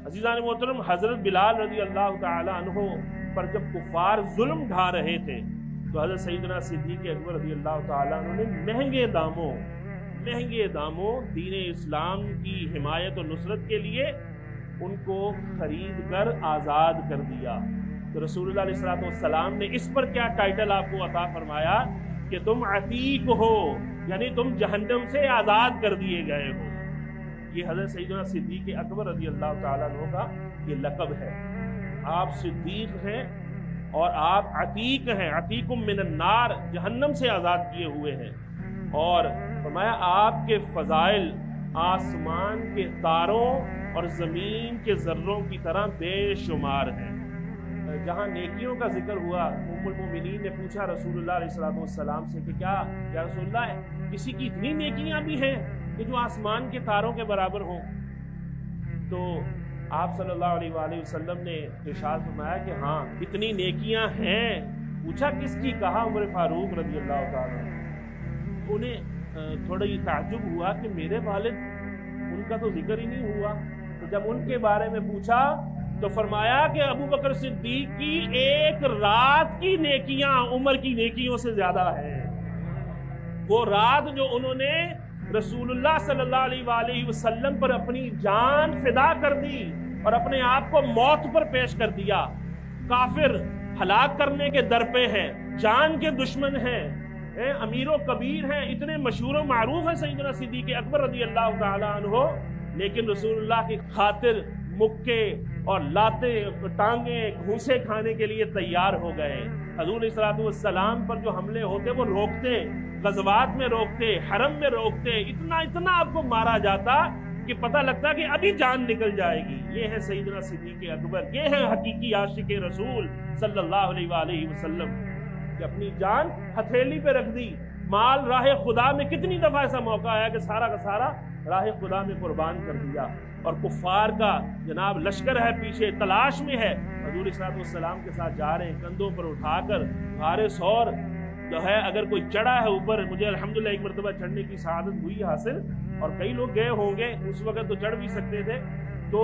عزیزان محترم، حضرت بلال رضی اللہ تعالی عنہ پر جب کفار ظلم ڈھا رہے تھے تو حضرت سیدنا صدیق اکبر رضی اللہ تعالی عنہ نے مہنگے داموں دین اسلام کی حمایت و نصرت کے لیے ان کو خرید کر آزاد کر دیا۔ تو رسول اللہ علیہ والسلام نے اس پر کیا ٹائٹل آپ کو عطا فرمایا کہ تم عتیق ہو، یعنی تم جہنم سے آزاد کر دیے گئے ہو۔ یہ حضرت سیدنا صدیق اکبر رضی اللہ تعالیٰ عنہ کا یہ لقب ہے۔ آپ صدیق ہیں اور آپ عتیق ہیں، عتیق من النار، جہنم سے آزاد کیے ہوئے ہیں۔ اور فرمایا آپ کے فضائل آسمان کے تاروں اور زمین کے ذروں کی طرح بے شمار ہیں۔ جہاں نیکیوں کا ذکر ہوا، ام المومنین نے پوچھا رسول اللہ علیہ والسلام سے کہ کیا یا رسول اللہ کسی کی اتنی نیکیاں بھی ہیں کہ جو آسمان کے تاروں کے برابر ہوں؟ تو آپ صلی اللہ علیہ وآلہ وسلم نے ارشاد فرمایا کہ ہاں اتنی نیکیاں ہیں۔ پوچھا کس کی؟ کہا عمر فاروق رضی اللہ تعالیٰ۔ انہیں تھوڑا یہ تعجب ہوا کہ میرے والد، ان کا تو ذکر ہی نہیں ہوا۔ تو جب ان کے بارے میں پوچھا تو فرمایا کہ ابو بکر صدیق کی ایک رات کی نیکیاں عمر کی نیکیوں سے زیادہ ہیں۔ وہ رات جو انہوں نے رسول اللہ صلی اللہ علیہ وآلہ وسلم پر اپنی جان فدا کر دی اور اپنے آپ کو موت پر پیش کر دیا۔ کافر ہلاک کرنے کے در پہ ہیں، جان کے دشمن ہیں، امیر و کبیر ہیں، اتنے مشہور و معروف ہیں سیدنا صدیق اکبر رضی اللہ تعالی عنہ، لیکن رسول اللہ کی خاطر مکے اور لاتے، ٹانگیں، گھوسے کھانے کے لیے تیار ہو گئے۔ حضور علیہ الصلوۃ والسلام پر جو حملے ہوتے وہ روکتے، غزوات میں روکتے، حرم میں روکتے، اتنا آپ کو مارا جاتا کہ پتہ لگتا کہ ابھی جان نکل جائے گی۔ یہ ہے سیدنا صدیق اکبر، یہ ہے حقیقی عاشق رسول صلی اللہ علیہ وآلہ وسلم کہ اپنی جان ہتھیلی پہ رکھ دی۔ مال راہ خدا میں کتنی دفعہ ایسا موقع آیا کہ سارا کا سارا راہ خدا میں قربان کر دیا، اور کفار کا جناب لشکر ہے پیچھے، تلاش میں ہے، حضور علیہ السلام کے ساتھ جا رہے ہیں، کندھوں پر اٹھا کر غار ثور جو ہے اگر کوئی چڑھا ہے اوپر، مجھے الحمدللہ ایک مرتبہ چڑھنے کی سعادت ہوئی حاصل، اور کئی لوگ گئے ہوں گے اس وقت تو چڑھ بھی سکتے تھے، تو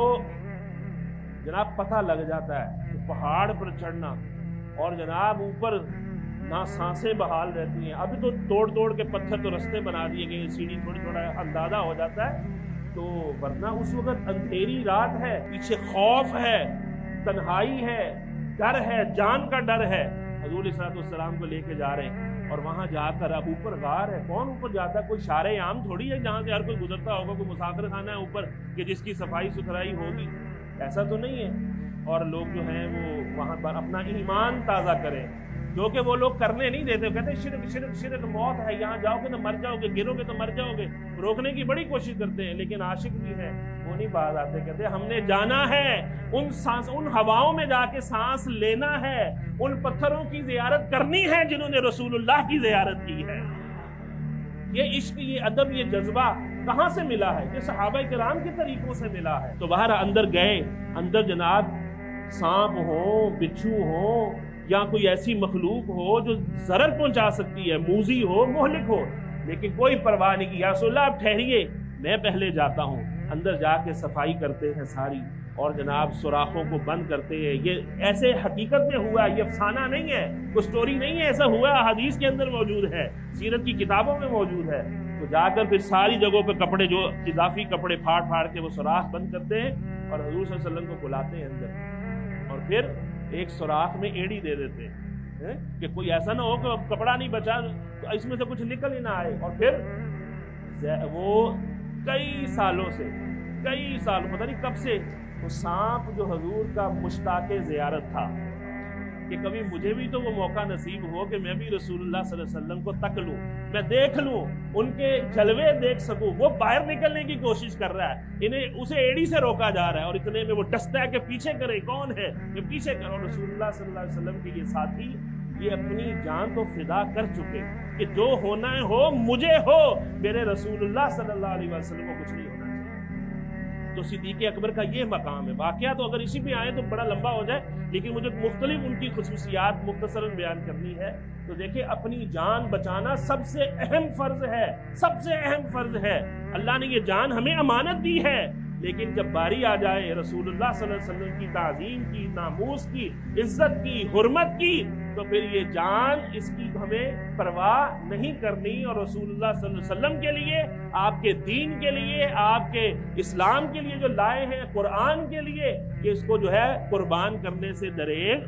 جناب پتہ لگ جاتا ہے کہ پہاڑ پر چڑھنا اور جناب اوپر نہ سانسیں بحال رہتی ہیں۔ ابھی تو توڑ کے پتھر تو رستے بنا دیے گئے، سیڑھی تھوڑا اندازہ ہو جاتا ہے، تو ورنہ اس وقت اندھیری رات ہے، پیچھے خوف ہے، تنہائی ہے، ڈر ہے، جان کا ڈر ہے۔ حضور علیہ السلام کو لے کے جا رہے ہیں اور وہاں جا کر اب اوپر غار ہے، کون اوپر جاتا ہے؟ کوئی شارع عام تھوڑی ہے جہاں سے ہر کوئی گزرتا ہوگا، کوئی مسافر خانہ ہے اوپر کہ جس کی صفائی ستھرائی ہوگی، ایسا تو نہیں ہے۔ اور لوگ جو ہیں وہ وہاں پر اپنا ایمان تازہ کریں، جو کہ وہ لوگ کرنے نہیں دیتے، کہتے ہیں شرک شرک شرک، موت ہے، یہاں جاؤ گے تو مر جاؤ گے، گرو گے تو مر جاؤ گے، روکنے کی بڑی کوشش کرتے ہیں، لیکن عاشق بھی ہیں وہ نہیں باز آتے، کہتے ہیں ہم نے جانا ہے، ان ہواؤں میں جا کے سانس لینا ہے، ان پتھروں کی زیارت کرنی ہے جنہوں نے رسول اللہ کی زیارت کی ہے۔ یہ عشق، یہ ادب، یہ جذبہ کہاں سے ملا ہے؟ یہ صحابہ کرام کے طریقوں سے ملا ہے۔ تو باہر اندر گئے، اندر جناب سانپ ہو، بچھو ہو، یا کوئی ایسی مخلوق ہو جو ضرر پہنچا سکتی ہے، موذی ہو، مہلک ہو، لیکن کوئی پرواہ نہیں کی۔ یا رسول اللہ آپ ٹھہریے، میں پہلے جاتا ہوں۔ اندر جا کے صفائی کرتے ہیں ساری، اور جناب سوراخوں کو بند کرتے ہیں۔ یہ ایسے حقیقت میں ہوا، یہ افسانہ نہیں ہے، کوئی سٹوری نہیں ہے، ایسا ہوا، حدیث کے اندر موجود ہے، سیرت کی کتابوں میں موجود ہے۔ تو جا کر پھر ساری جگہوں پہ کپڑے، جو اضافی کپڑے پھاڑ کے وہ سوراخ بند کرتے ہیں، اور حضور صلی اللہ علیہ وسلم کو بلاتے ہیں اندر، اور پھر ایک سوراخ میں ایڑی دے دیتے ہیں کہ کوئی ایسا نہ ہو کہ کپڑا نہیں بچا تو اس میں سے کچھ نکل ہی نہ آئے۔ اور پھر وہ کئی سالوں پتہ نہیں کب سے وہ سانپ جو حضور کا مشتاق زیارت تھا کہ کبھی مجھے بھی تو وہ موقع نصیب ہو کہ میں بھی رسول اللہ صلی اللہ علیہ وسلم کو تک لوں، میں دیکھ لوں، ان کے جلوے دیکھ سکوں۔ وہ باہر نکلنے کی کوشش کر رہا ہے، اسے ایڑی سے روکا جا رہا ہے، اور اتنے میں وہ ڈستا ہے کہ پیچھے کرے، کون ہے کہ پیچھے کرو۔ رسول اللہ صلی اللہ علیہ وسلم کے یہ ساتھی یہ اپنی جان تو فدا کر چکے کہ جو ہونا ہے ہو، مجھے ہو، میرے رسول اللہ صلی اللہ علیہ وسلم کو کچھ نہیں ہونا۔ تو صدیق اکبر کا یہ مقام ہے۔ واقعہ تو اگر اسی پہ آئے تو بڑا لمبا ہو جائے، لیکن مجھے مختلف ان کی خصوصیات مختصراً بیان کرنی ہے۔ تو دیکھیں، اپنی جان بچانا سب سے اہم فرض ہے، سب سے اہم فرض ہے۔ اللہ نے یہ جان ہمیں امانت دی ہے، لیکن جب باری آ جائے رسول اللہ صلی اللہ علیہ وسلم کی تعظیم کی، ناموس کی، عزت کی، حرمت کی، تو پھر یہ جان اس کی ہمیں پرواہ نہیں کرنی، اور رسول اللہ صلی اللہ علیہ وسلم کے لیے، آپ کے دین کے لیے، آپ کے اسلام کے لیے جو لائے ہیں، قرآن کے لیے، کہ اس کو جو ہے قربان کرنے سے دریغ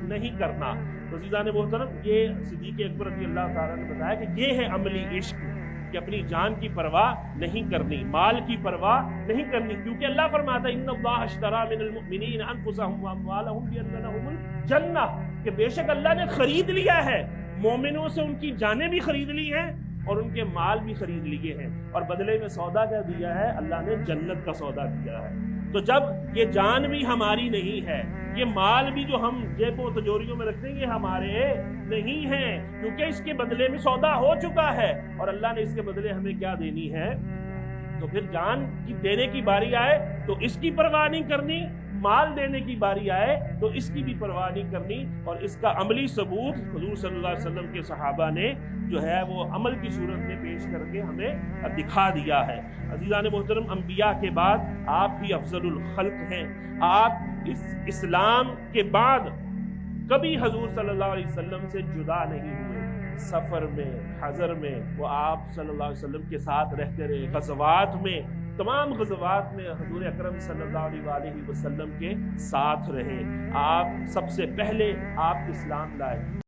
نہیں کرنا۔ تو عزیزان محترم، یہ صدیق اکبر رضی اللہ تعالیٰ نے بتایا کہ یہ ہے عملی عشق، کہ اپنی جان کی پرواہ نہیں کرنی، مال کی پرواہ نہیں کرنی، کیونکہ اللہ فرماتا ہے ان اللہ اشتری من المؤمنین انفسهم واموالهم بان لهم الجنہ، کہ بے شک اللہ نے خرید لیا ہے مومنوں سے، ان کی جانیں بھی خرید لی ہیں اور ان کے مال بھی خرید لیے ہیں، اور بدلے میں سودا کیا دیا ہے؟ اللہ نے جنت کا سودا دیا ہے۔ تو جب یہ جان بھی ہماری نہیں ہے، یہ مال بھی جو ہم جیب و تجوریوں میں رکھتے ہیں، یہ ہمارے نہیں ہیں، کیونکہ اس کے بدلے میں سودا ہو چکا ہے، اور اللہ نے اس کے بدلے ہمیں کیا دینی ہے؟ تو پھر جان کی دینے کی باری آئے تو اس کی پرواہ نہیں کرنی، مال دینے کی باری آئے تو اس کی بھی پرواہ نہیں کرنی، اور اس کا عملی ثبوت حضور صلی اللہ علیہ وسلم کے صحابہ نے جو ہے وہ عمل کی صورت میں پیش کر کے ہمیں دکھا دیا ہے۔ عزیزان محترم، انبیاء کے بعد آپ ہی افضل الخلق ہیں، آپ اس اسلام کے بعد کبھی حضور صلی اللہ علیہ وسلم سے جدا نہیں ہوئے، سفر میں، حضر میں وہ آپ صلی اللہ علیہ وسلم کے ساتھ رہتے رہے، غزوات میں، تمام غزوات میں حضور اکرم صلی اللہ علیہ وسلم کے ساتھ رہے، آپ سب سے پہلے آپ اسلام لائے۔